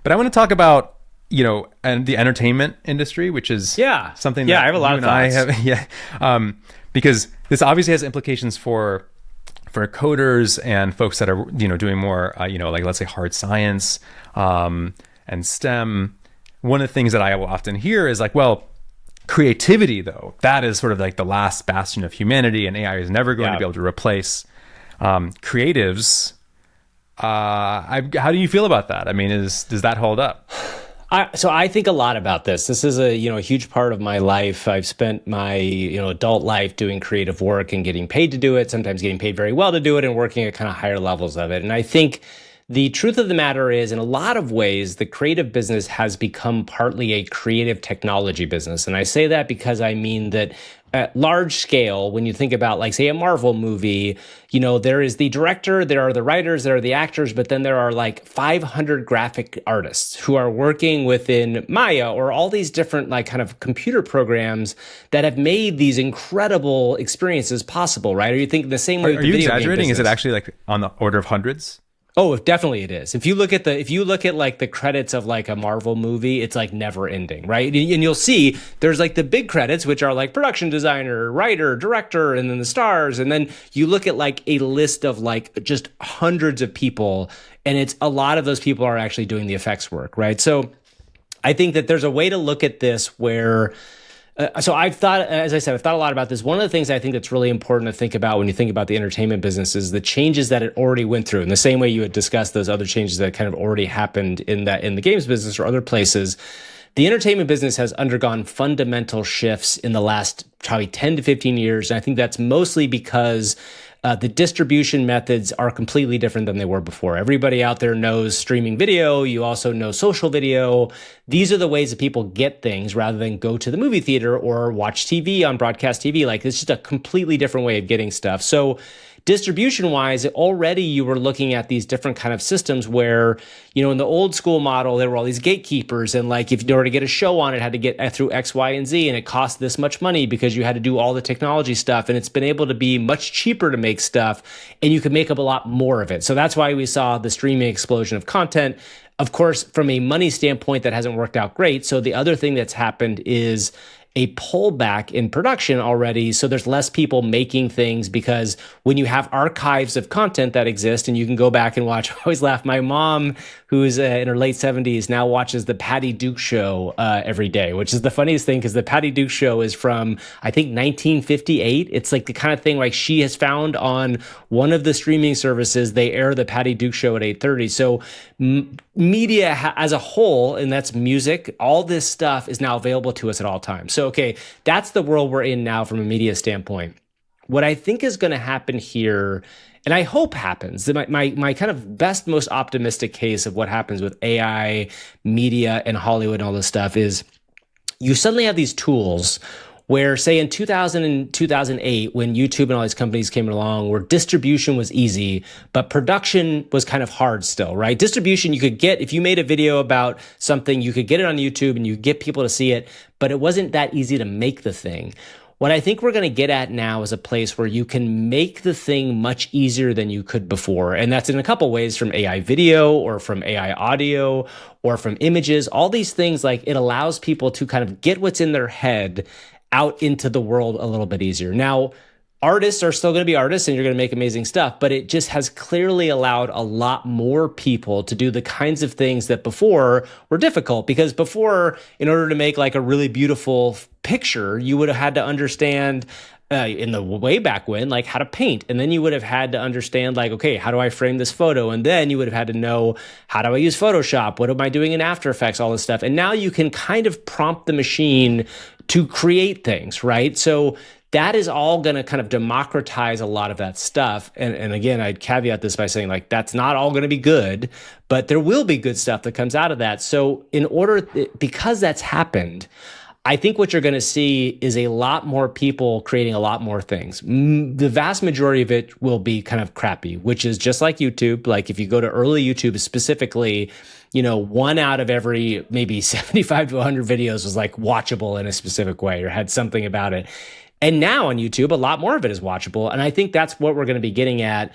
But I want to talk about, and the entertainment industry, which is something that I have a lot of thoughts. Because this obviously has implications for coders and folks that are, doing more, like let's say hard science and STEM. One of the things that I will often hear is like, well, creativity, though, that is sort of like the last bastion of humanity, and AI is never going to be able to replace creatives. How do you feel about that? I mean, does that hold up? So I think a lot about this. This is a huge part of my life. I've spent my adult life doing creative work and getting paid to do it, sometimes getting paid very well to do it, and working at kind of higher levels of it. And I think the truth of the matter is, in a lot of ways, the creative business has become partly a creative technology business. And I say that because I mean that at large scale, when you think about, like, say, a Marvel movie, there is the director, there are the writers, there are the actors, but then there are like 500 graphic artists who are working within Maya or all these different like kind of computer programs that have made these incredible experiences possible, right? Or you think the same way? Are you exaggerating? Is it actually like on the order of hundreds? Oh, definitely it is. If you look at like the credits of like a Marvel movie, it's like never ending, right? And you'll see there's like the big credits, which are like production designer, writer, director, and then the stars. And then you look at like a list of like just hundreds of people, and it's a lot of those people are actually doing the effects work, right? So I think that there's a way to look at this where so I've thought, as I said, I've thought a lot about this. One of the things I think that's really important to think about when you think about the entertainment business is the changes that it already went through. In the same way you had discussed those other changes that kind of already happened in the games business or other places, the entertainment business has undergone fundamental shifts in the last probably 10 to 15 years. And I think that's mostly because the distribution methods are completely different than they were before. Everybody out there knows streaming video. You also know social video. These are the ways that people get things rather than go to the movie theater or watch TV on broadcast TV. Like, it's just a completely different way of getting stuff. So distribution-wise, already you were looking at these different kind of systems where, in the old school model, there were all these gatekeepers, and like if you were to get a show on, it had to get through X, Y, and Z, and it cost this much money because you had to do all the technology stuff, and it's been able to be much cheaper to make stuff, and you could make up a lot more of it. So that's why we saw the streaming explosion of content. Of course, from a money standpoint, that hasn't worked out great. So the other thing that's happened is a pullback in production already. So there's less people making things because when you have archives of content that exist and you can go back and watch, I always laugh. My mom, who's in her late 70s, now watches the Patty Duke Show every day, which is the funniest thing because the Patty Duke Show is from, I think, 1958. It's like the kind of thing like she has found on one of the streaming services. They air the Patty Duke Show at 8:30. So media as a whole, and that's music, all this stuff is now available to us at all times. So, okay, that's the world we're in now from a media standpoint. What I think is going to happen here, and I hope happens, my kind of best, most optimistic case of what happens with AI, media, and Hollywood and all this stuff is you suddenly have these tools where, say, in 2000 and 2008, when YouTube and all these companies came along, where distribution was easy, but production was kind of hard still, right? Distribution, you could get, if you made a video about something, you could get it on YouTube and you get people to see it, but it wasn't that easy to make the thing. What I think we're going to get at now is a place where you can make the thing much easier than you could before. And that's in a couple ways, from AI video or from AI audio or from images. All these things, like, it allows people to kind of get what's in their head out into the world a little bit easier. Now, artists are still going to be artists and you're going to make amazing stuff, but it just has clearly allowed a lot more people to do the kinds of things that before were difficult. Because before, in order to make like a really beautiful picture, you would have had to understand in the way back when, like, how to paint. And then you would have had to understand, like, okay, how do I frame this photo? And then you would have had to know, how do I use Photoshop? What am I doing in After Effects? All this stuff. And now you can kind of prompt the machine to create things, right? So that is all going to kind of democratize a lot of that stuff. And again, I'd caveat this by saying, like, that's not all going to be good, but there will be good stuff that comes out of that. So because that's happened, I think what you're going to see is a lot more people creating a lot more things. The vast majority of it will be kind of crappy, which is just like YouTube. Like, if you go to early YouTube specifically, 1 out of every maybe 75 to 100 videos was like watchable in a specific way or had something about it. And now on YouTube, a lot more of it is watchable. And I think that's what we're going to be getting at.